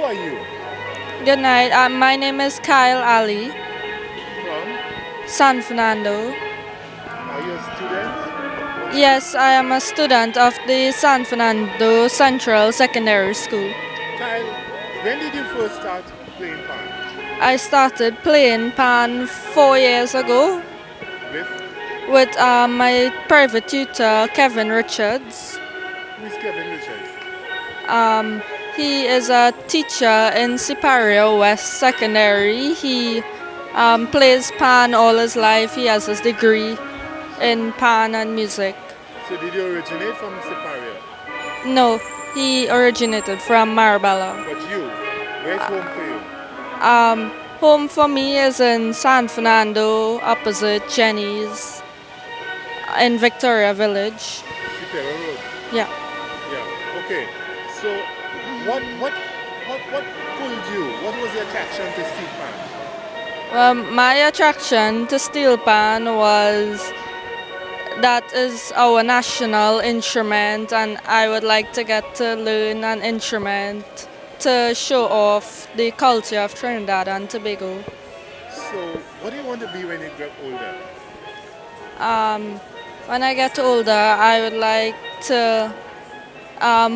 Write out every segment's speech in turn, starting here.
are you? Good night. My name is Kyle Ali, From? San Fernando. Are you a student? Yes, I am a student of the San Fernando Central Secondary School. Kyle, when did you first start playing pan? I started playing pan 4 years ago With? with my private tutor, Kevin Richards. Who is Kevin Richards? Um, he is a teacher in Superior West Secondary. He plays pan all his life. He has his degree in pan and music. So did you originate from Superior? No, he originated from Marabella. But you, where's home for you? Home for me is in San Fernando, opposite Jenny's, in Victoria Village. Superior Road. Yeah. Yeah. Okay. So what pulled you? What was the attraction to steel pan? My attraction to steel pan was that is our national instrument, and I would like to get to learn an instrument to show off the culture of Trinidad and Tobago. So what do you want to be when you get older? When I get older, I would like to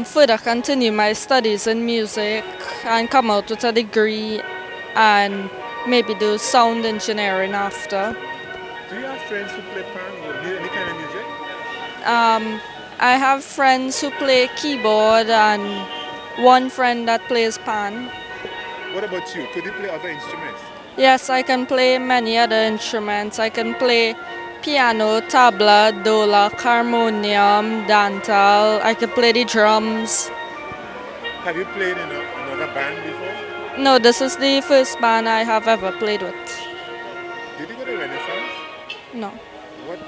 further continue my studies in music and come out with a degree and maybe do sound engineering after. Do you have friends who play pan or any kind of music? I have friends who play keyboard and one friend that plays pan. What about you? Could you play other instruments? Yes, I can play many other instruments. I can play piano, tabla, dholak, harmonium, dantal. I can play the drums. Have you played in another band before? No, this is the first band I have ever played with. Did you go to Renaissance? No. What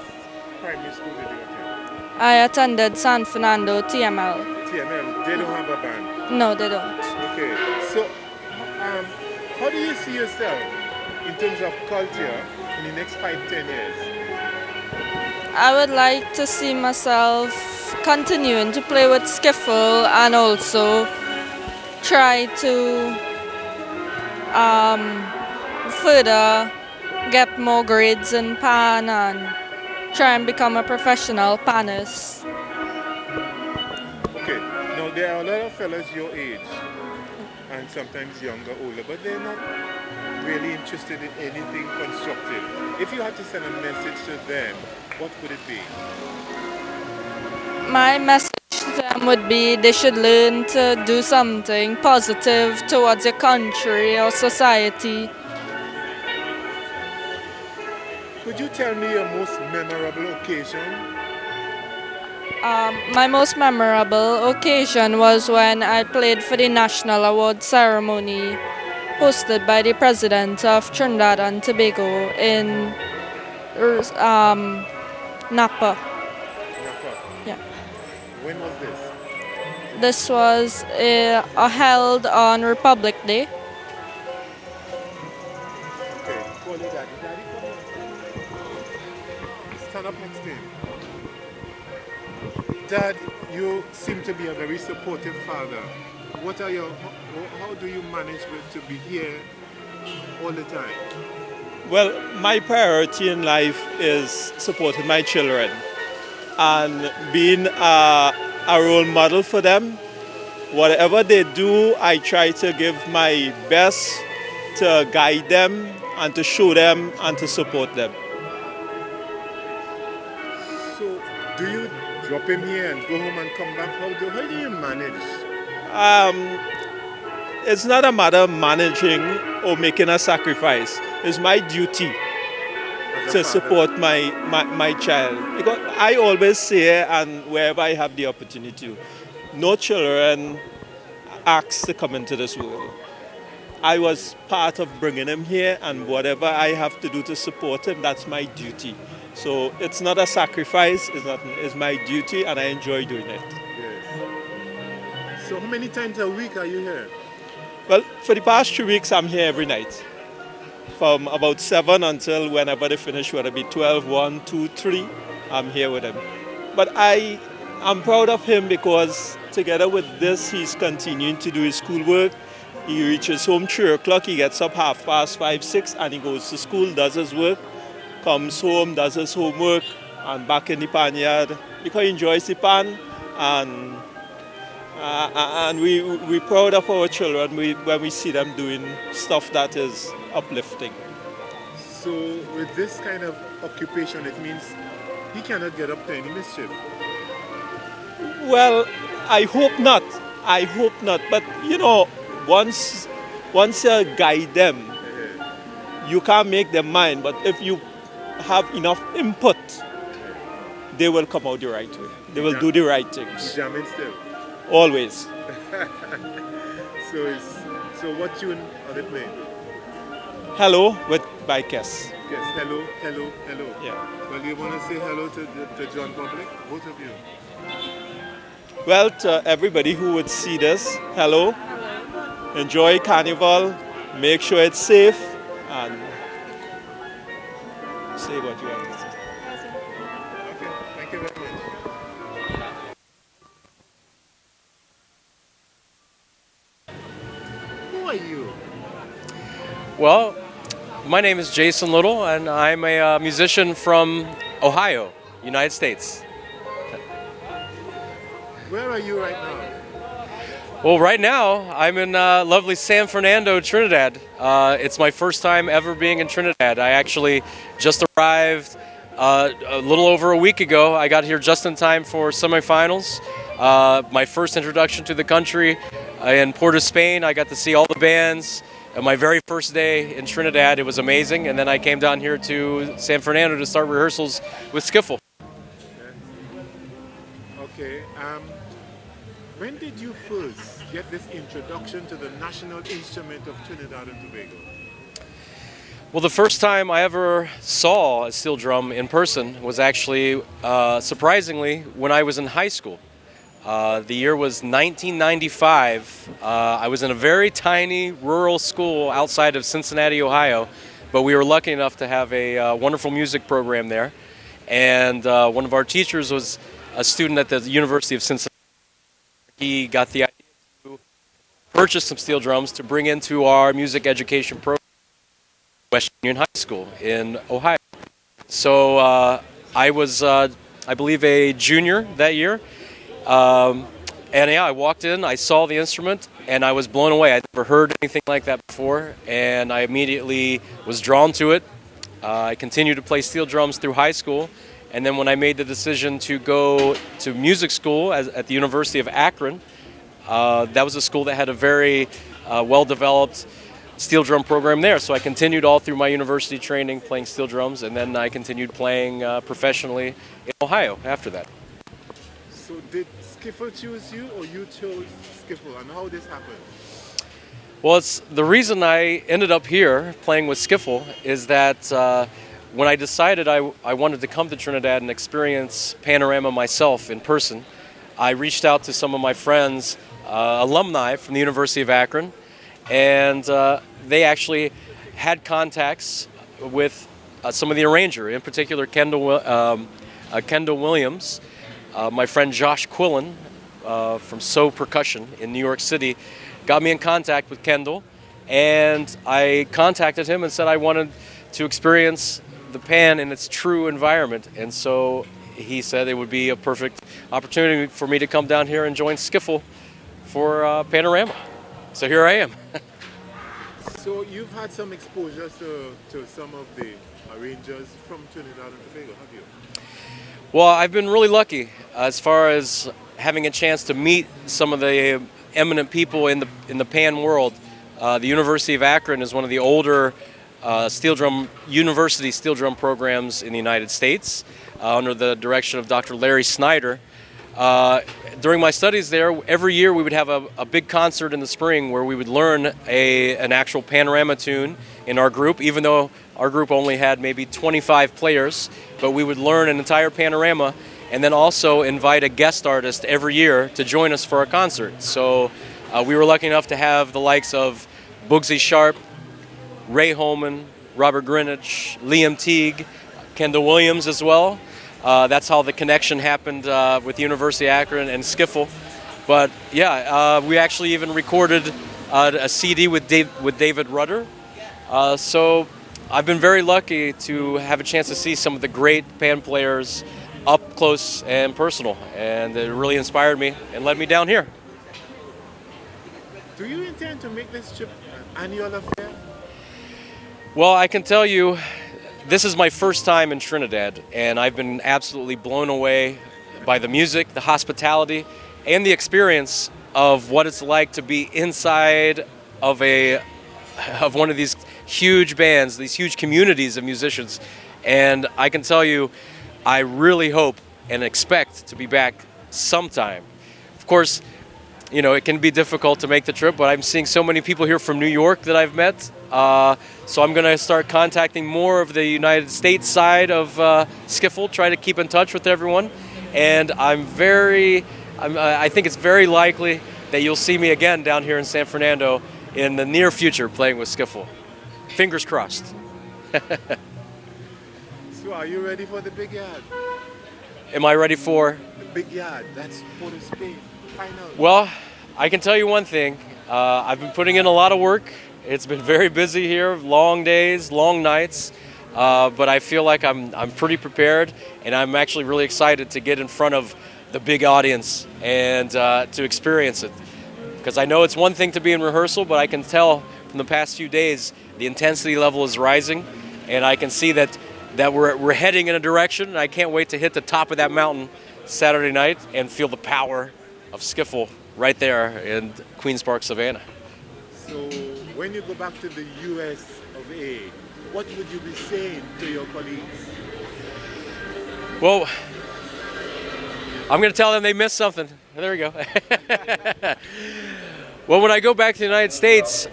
primary school did you attend? I attended San Fernando TML. TML. They don't have a band. No, they don't. Okay. So, how do you see yourself in terms of culture in the next 5-10 years? I would like to see myself continuing to play with Skiffle and also try to further get more grades in pan and try and become a professional panist. Okay. Now there are a lot of fellas your age and sometimes younger, older, but they're not really interested in anything constructive. If you had to send a message to them, what would it be? My message to them would be they should learn to do something positive towards their country or society. Could you tell me your most memorable occasion? My most memorable occasion was when I played for the National Award ceremony hosted by the President of Trinidad and Tobago in Napa. Napa. Yeah. When was this? This was held on Republic Day. Okay. Call your daddy. Daddy, come here. Stand up next to him. Dad, you seem to be a very supportive father. How do you manage to be here all the time? Well, my priority in life is supporting my children and being a role model for them. Whatever they do, I try to give my best to guide them and to show them and to support them. So, do you drop him here and go home and come back? How do you manage? It's not a matter of managing or making a sacrifice. It's my duty to support my child. Because I always say, and wherever I have the opportunity, no children asked to come into this world. I was part of bringing him here, and whatever I have to do to support him, that's my duty. So it's not a sacrifice, it's my duty, and I enjoy doing it. Yes. So how many times a week are you here? Well, for the past 3 weeks, I'm here every night. From about 7 until whenever they finish, whether it be 12, 1, 2, 3, I'm here with him. But I'm proud of him because together with this, he's continuing to do his schoolwork. He reaches home 3 o'clock, he gets up 5:30, 6, and he goes to school, does his work, comes home, does his homework, and back in the pan yard because he enjoys the pan. And we proud of our children when we see them doing stuff that is uplifting. So with this kind of occupation, it means he cannot get up to any mischief. Well, I hope not. I hope not. But you know, once you guide them, you can't make them mind. But if you have enough input, they will come out the right way. They will do the right things. Jamming still. Always. So what tune are they playing? Hello by Kess. Yes, hello, hello, hello. Yeah. Well, you want to say hello to John Public? Both of you. Well, to everybody who would see this, hello. Enjoy Carnival. Make sure it's safe and say what you want to say. Okay, thank you very much. Who are you? Well, my name is Jason Little, and I'm a musician from Ohio, United States. Where are you right now? Well, right now, I'm in lovely San Fernando, Trinidad. It's my first time ever being in Trinidad. I actually just arrived a little over a week ago. I got here just in time for semifinals. My first introduction to the country in Port of Spain. I got to see all the bands. My very first day in Trinidad, it was amazing. And then I came down here to San Fernando to start rehearsals with Skiffle. Okay. When did you first get this introduction to the national instrument of Trinidad and Tobago? Well, the first time I ever saw a steel drum in person was actually, surprisingly, when I was in high school. The year was 1995. I was in a very tiny rural school outside of Cincinnati, Ohio, but we were lucky enough to have a wonderful music program there. And one of our teachers was a student at the University of Cincinnati. He got the idea to purchase some steel drums to bring into our music education program at West Union High School in Ohio. So I was, I believe, a junior that year. And yeah, I walked in, I saw the instrument, and I was blown away. I'd never heard anything like that before, and I immediately was drawn to it. I continued to play steel drums through high school, and then when I made the decision to go to music school at the University of Akron, that was a school that had a very well-developed steel drum program there. So I continued all through my university training playing steel drums, and then I continued playing professionally in Ohio after that. So did Skiffle choose you or you chose Skiffle, and how this happened? Well, it's the reason I ended up here playing with Skiffle is that when I decided I wanted to come to Trinidad and experience Panorama myself in person, I reached out to some of my friends, alumni from the University of Akron, and they actually had contacts with some of the arranger, in particular Kendall Williams. My friend Josh Quillen from So Percussion in New York City got me in contact with Kendall, and I contacted him and said I wanted to experience the pan in its true environment. And so he said it would be a perfect opportunity for me to come down here and join Skiffle for Panorama. So here I am. So you've had some exposure to some of the arrangers from Trinidad and Tobago, have you? Well, I've been really lucky as far as having a chance to meet some of the eminent people in the pan world. The University of Akron is one of the older university steel drum programs in the United States, under the direction of Dr. Larry Snyder. During my studies there, every year we would have a big concert in the spring where we would learn an actual Panorama tune in our group, even though our group only had maybe 25 players, but we would learn an entire Panorama and then also invite a guest artist every year to join us for a concert. So we were lucky enough to have the likes of Bugsy Sharp, Ray Holman, Robert Greenwich, Liam Teague, Kendall Williams as well. That's how the connection happened with the University of Akron and Skiffle. But yeah, we actually even recorded a CD with David Rudder. So I've been very lucky to have a chance to see some of the great band players up close and personal, and it really inspired me and led me down here. Do you intend to make this trip an annual affair? Well, I can tell you, this is my first time in Trinidad, and I've been absolutely blown away by the music, the hospitality, and the experience of what it's like to be inside of one of these huge bands, these huge communities of musicians. And I can tell you, I really hope and expect to be back sometime. Of course, you know, it can be difficult to make the trip, but I'm seeing so many people here from New York that I've met. So I'm going to start contacting more of the United States side of Skiffle, try to keep in touch with everyone. And I think it's very likely that you'll see me again down here in San Fernando in the near future playing with Skiffle. Fingers crossed. So are you ready for the big yard? Am I ready for? The big yard, that's Port of Spain, final. Well, I can tell you one thing. I've been putting in a lot of work. It's been very busy here, long days, long nights. But I feel like I'm pretty prepared, and I'm actually really excited to get in front of the big audience and to experience it. Because I know it's one thing to be in rehearsal, but I can tell from the past few days the intensity level is rising, and I can see that we're heading in a direction, and I can't wait to hit the top of that mountain Saturday night and feel the power of Skiffle right there in Queen's Park, Savannah. So when you go back to the US of A, what would you be saying to your colleagues? Well, I'm going to tell them they missed something. There we go. Well, when I go back to the United States,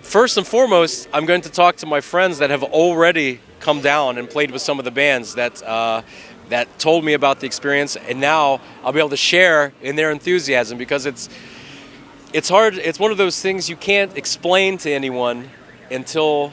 first and foremost, I'm going to talk to my friends that have already come down and played with some of the bands that told me about the experience, and now I'll be able to share in their enthusiasm, because it's hard. It's one of those things you can't explain to anyone until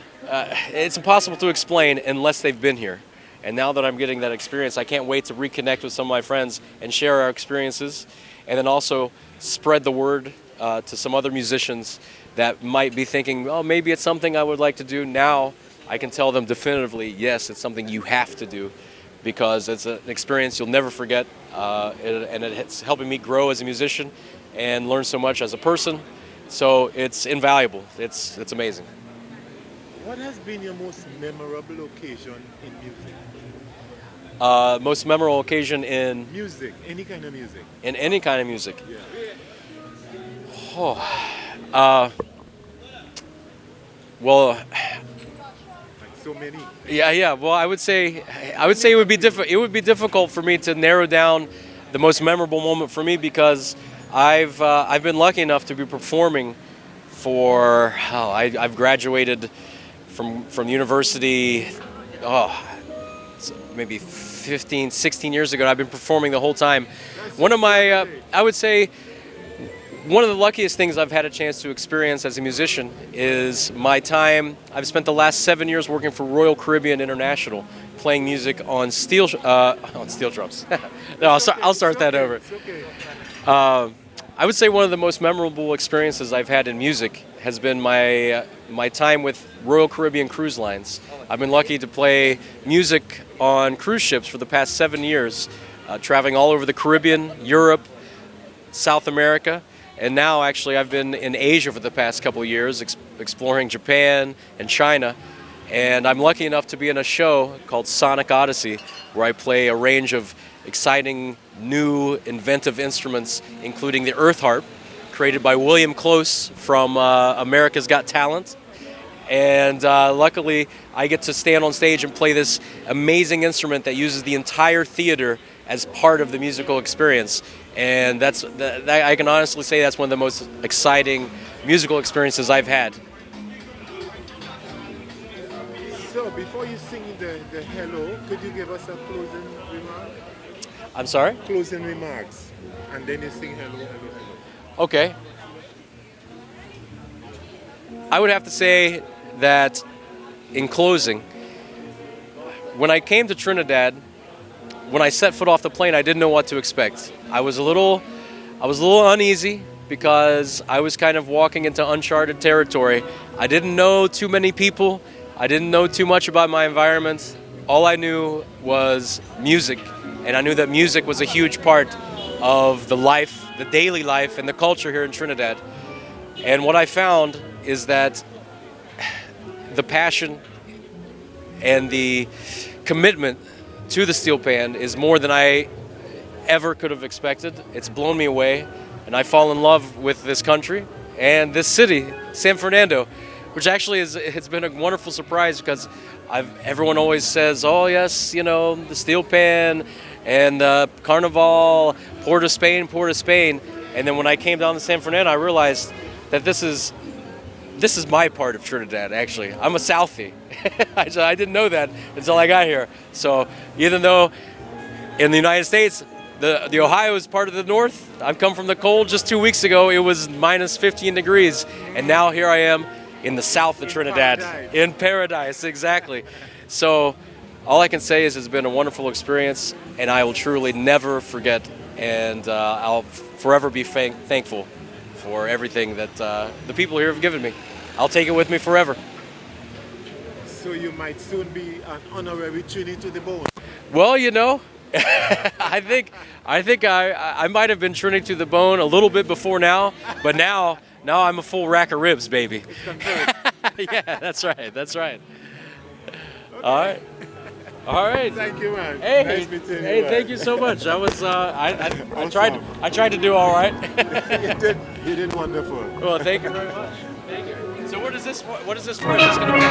it's impossible to explain unless they've been here. And now that I'm getting that experience, I can't wait to reconnect with some of my friends and share our experiences, and then also spread the word to some other musicians that might be thinking, oh, maybe it's something I would like to do. Now I can tell them definitively, yes, it's something you have to do, because it's an experience you'll never forget, and it's helping me grow as a musician and learn so much as a person. So it's invaluable. It's amazing. What has been your most memorable occasion in music? Most memorable occasion in Music, any kind of music. in any kind of music. Yeah. Well, Like so many. yeah. Well, I would say it would be It would be difficult for me to narrow down the most memorable moment for me, because I've been lucky enough to be performing for I've graduated from university maybe 15, 16 years ago. And I've been performing the whole time. One of my I would say one of the luckiest things I've had a chance to experience as a musician is my time. I've spent the last 7 years working for Royal Caribbean International, playing music on steel drums. No, I'll start that over. I would say one of the most memorable experiences I've had in music has been my time with Royal Caribbean Cruise Lines. I've been lucky to play music on cruise ships for the past 7 years, traveling all over the Caribbean, Europe, South America. And now, actually, I've been in Asia for the past couple of years, exploring Japan and China. And I'm lucky enough to be in a show called Sonic Odyssey, where I play a range of exciting, new, inventive instruments, including the earth harp, created by William Close from America's Got Talent. And luckily, I get to stand on stage and play this amazing instrument that uses the entire theater as part of the musical experience. And I can honestly say that's one of the most exciting musical experiences I've had. So before you sing the hello, could you give us a closing remark? I'm sorry? Closing remarks. And then you sing hello, hello, hello. Okay. I would have to say that in closing, when I came to Trinidad, when I set foot off the plane, I didn't know what to expect. I was a little uneasy, because I was kind of walking into uncharted territory. I didn't know too many people. I didn't know too much about my environment. All I knew was music, and I knew that music was a huge part of the life, the daily life, and the culture here in Trinidad. And what I found is that the passion and the commitment to the steel pan is more than I ever could have expected. It's blown me away, and I fall in love with this country and this city, San Fernando, which actually it's been a wonderful surprise because everyone always says, oh yes, you know, the steel pan and Carnival, Port of Spain, Port of Spain. And then when I came down to San Fernando, I realized that this is my part of Trinidad, actually. I'm a Southie. I didn't know that until I got here. So even though in the United States, the Ohio is part of the north, I've come from the cold. Just 2 weeks ago, it was minus 15 degrees. And now here I am in the south of Trinidad. Paradise. In paradise, exactly. So all I can say is it's been a wonderful experience, and I will truly never forget, and I'll forever be thankful for everything that the people here have given me. I'll take it with me forever. So you might soon be an honorary Trini to the bone. Well, you know, I think I might have been Trinity to the bone a little bit before now, but now I'm a full rack of ribs, baby. It's confirmed. Yeah, that's right. That's right. Okay. All right. Thank you, man. Hey, Nice meeting you, hey, man. thank you so much. I was I Awesome. tried to do all right. You did wonderful. Well, thank you very much. Thank you. So what is this for? What is this for? Is this gonna be?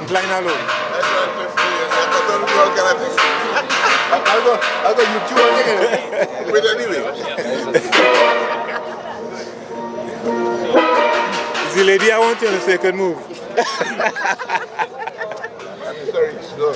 Frontline alone. That's not 50 years. I don't do all kind of things. I'll go you two again. But anyway. The lady I want you to say could move. Sorry, go.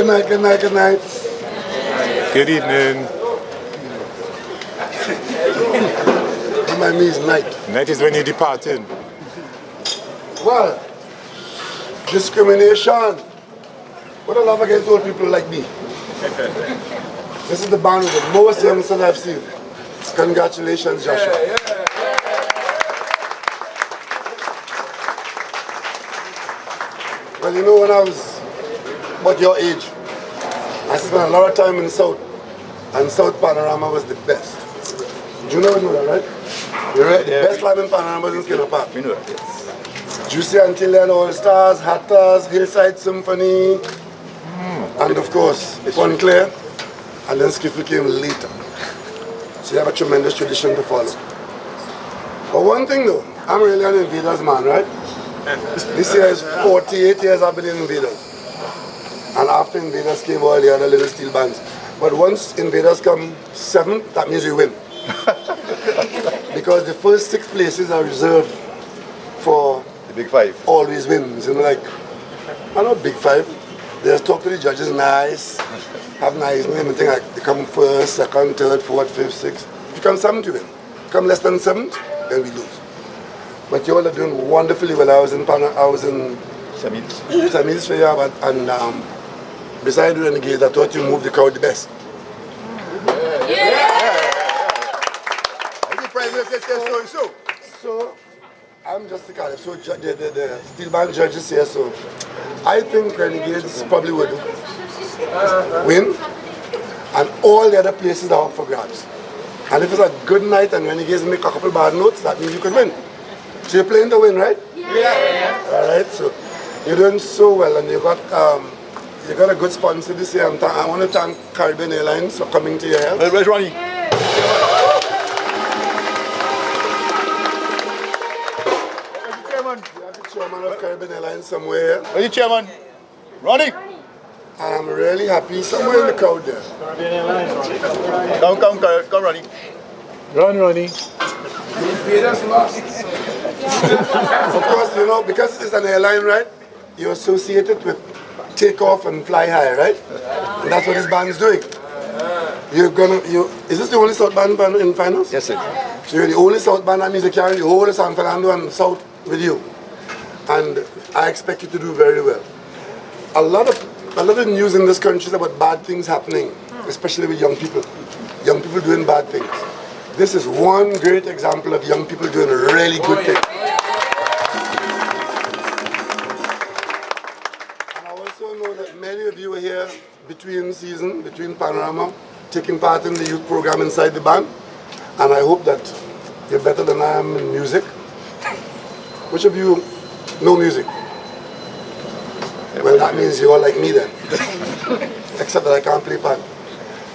Good night, good night, good night. Good evening. Remind me it's night. Night is when you're departing. Well, discrimination. What I love against old people like me. This is the band with the most youngsters I've seen. Congratulations, Joshua. Well, you know, when I was about your age, I spent a lot of time in South, and South Panorama was the best. Do you know that, right? You're right. The best line in Panorama was in Skinner Park. We know that, yes. Juicy Antillian All Stars, Hatters, Hillside Symphony, and of course, Pontclair, and then Skiffle came later. So you have a tremendous tradition to follow. But one thing though, I'm really an Invaders man, right? This year is 48 years I've been in Invaders. And after Invaders came all the other little steel bands. But once Invaders come 7th, that means you win. Because the first 6 places are reserved for The big 5. always wins. You know, like, I'm not big 5. They just talk to the judges nice, have nice name and think like they come 1st, 2nd, 3rd, 4th, 5th, 6th. If you come 7th, you win. Come less than 7th, then we lose. But you all are doing wonderfully well. I was in Samis for you, and beside the Renegades, I thought you moved the crowd the best. So, I'm just the kind of, so the steel band judges here, so I think Renegades probably would win, and all the other places are up for grabs. And if it's a good night and Renegades make a couple bad notes, that means you could win. So you're playing to win, right? Yeah. All right, so you're doing so well, and you got a good sponsor this year. I want to thank Caribbean Airlines for coming to your help. Where's Ronnie? You have the chairman of Caribbean Airlines somewhere, Where's the chairman? Ronnie! and I'm really happy somewhere in the crowd there. Come, Ronnie. Run, Ronnie. Of course, you know, because it's an airline, right? You're associated with take off and fly high, right? And that's what this band is doing. Is this the only South band in finals? Yes, sir. So you're the only South band, that means you're carrying the whole of San Fernando and South with you. And I expect you to do very well. A lot of news in this country is about bad things happening, especially with young people. Young people doing bad things. This is one great example of young people doing really good things. And I also know that many of you are here between season, between Panorama, taking part in the youth program inside the band. And I hope that you're better than I am in music. Which of you know music? Well, that means you're all like me then. Except that I can't play piano.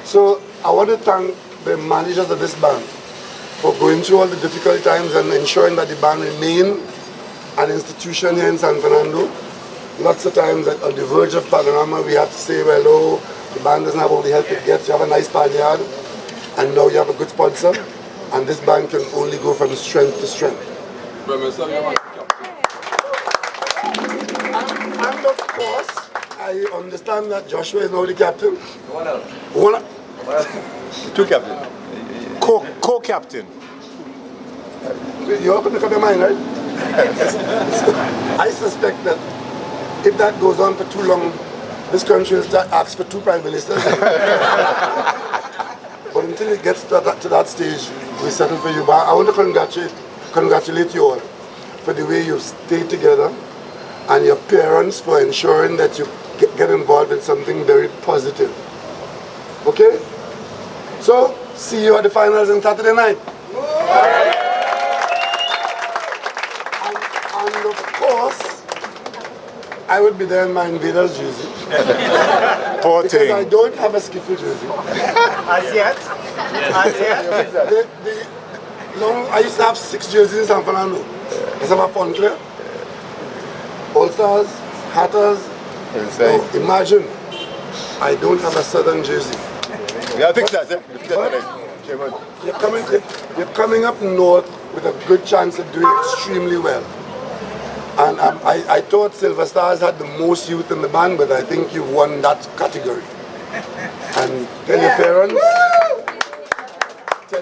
So I want to thank the managers of this band for going through all the difficult times and ensuring that the band remain an institution here in San Fernando. Lots of times on the verge of Panorama, we have to say, well, oh, the band doesn't have all the help it gets. You have a nice palliard, and now you have a good sponsor, and this band can only go from strength to strength. And of course, I understand that Joshua is now the captain. One 2 captain. Co-captain. You're going to come your mind, right? I suspect that if that goes on for too long, this country will start asking for 2 prime ministers. But until it gets to that stage, we settle for you. But I want to congratulate you all for the way you stay together, and your parents for ensuring that you get involved in something very positive. Okay? So, see you at the finals on Saturday night. And of course, I will be there in my Invaders jersey. Poor Because I thing. don't have a Skiffle jersey. As yet? I used to have 6 jerseys in San Fernando. I used to have a Pontclair, All Stars, Hatters. Now, imagine, I don't have a Southern jersey. We gotta fix that, sir. Chairman. You're coming up north with a good chance of doing extremely well. And I thought Silver Stars had the most youth in the band, but I think you won that category. And tell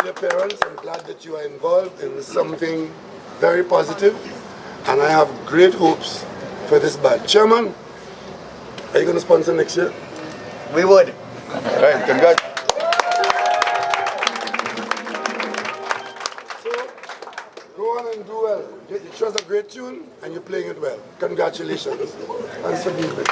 your parents, I'm glad that you are involved in something very positive, and I have great hopes for this band. Chairman, are you going to sponsor next year? We would. All right, congrats. Go on and do well. It was a great tune and you're playing it well. Congratulations. Thanks for being here.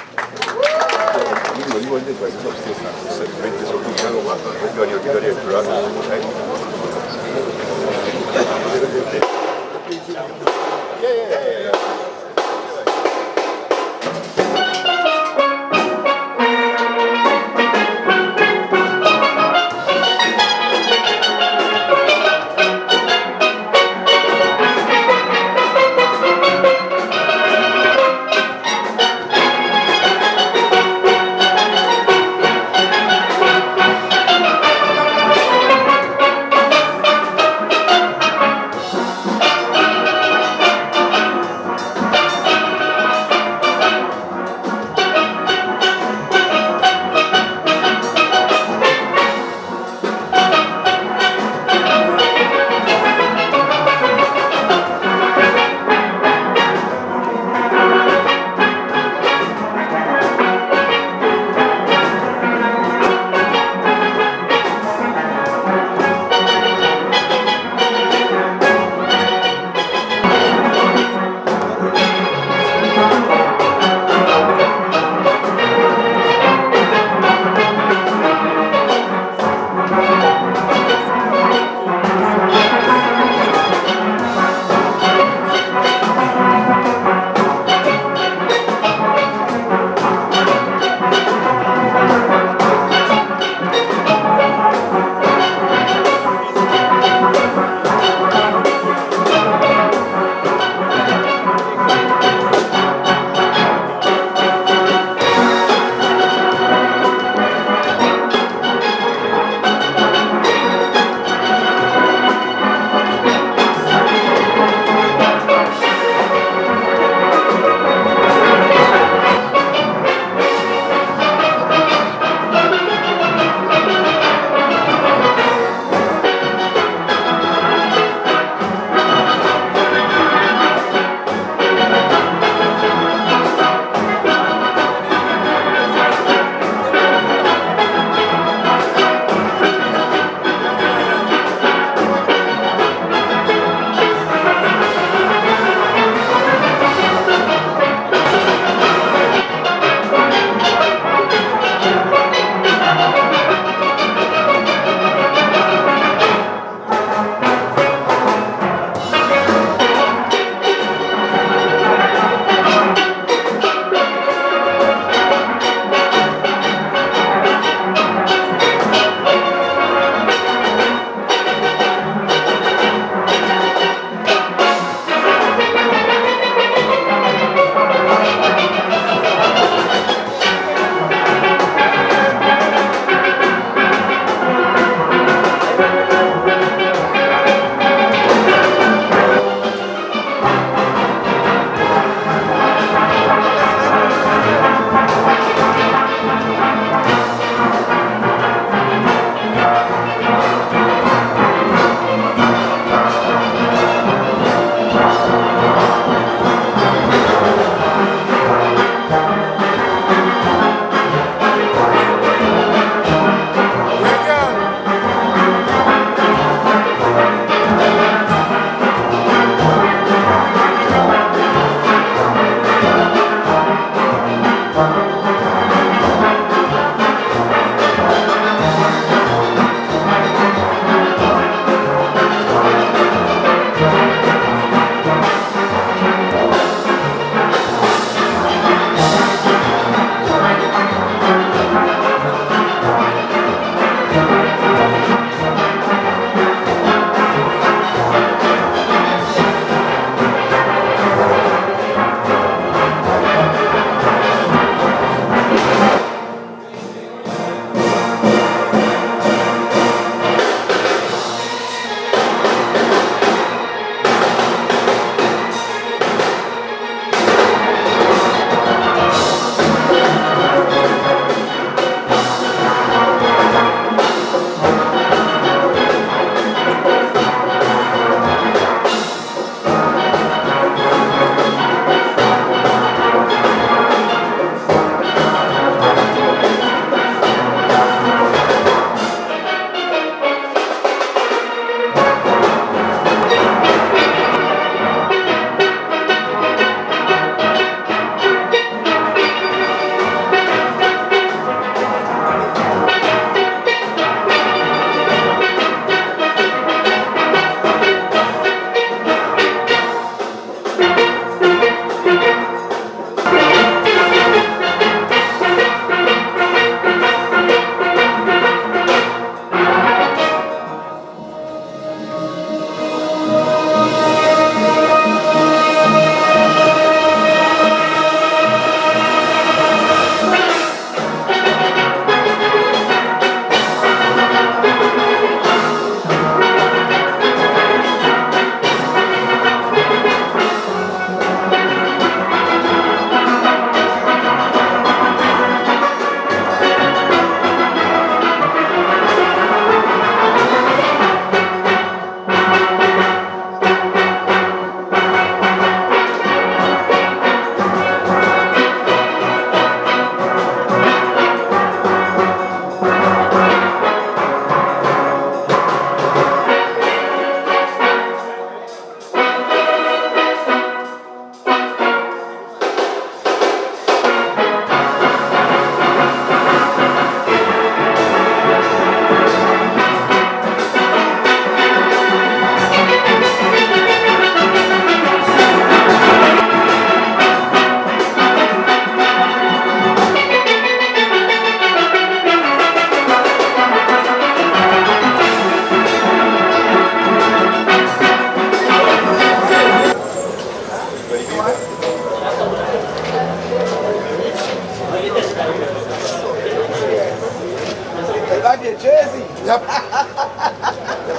Yep.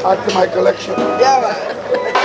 Add to my collection. Yeah, man.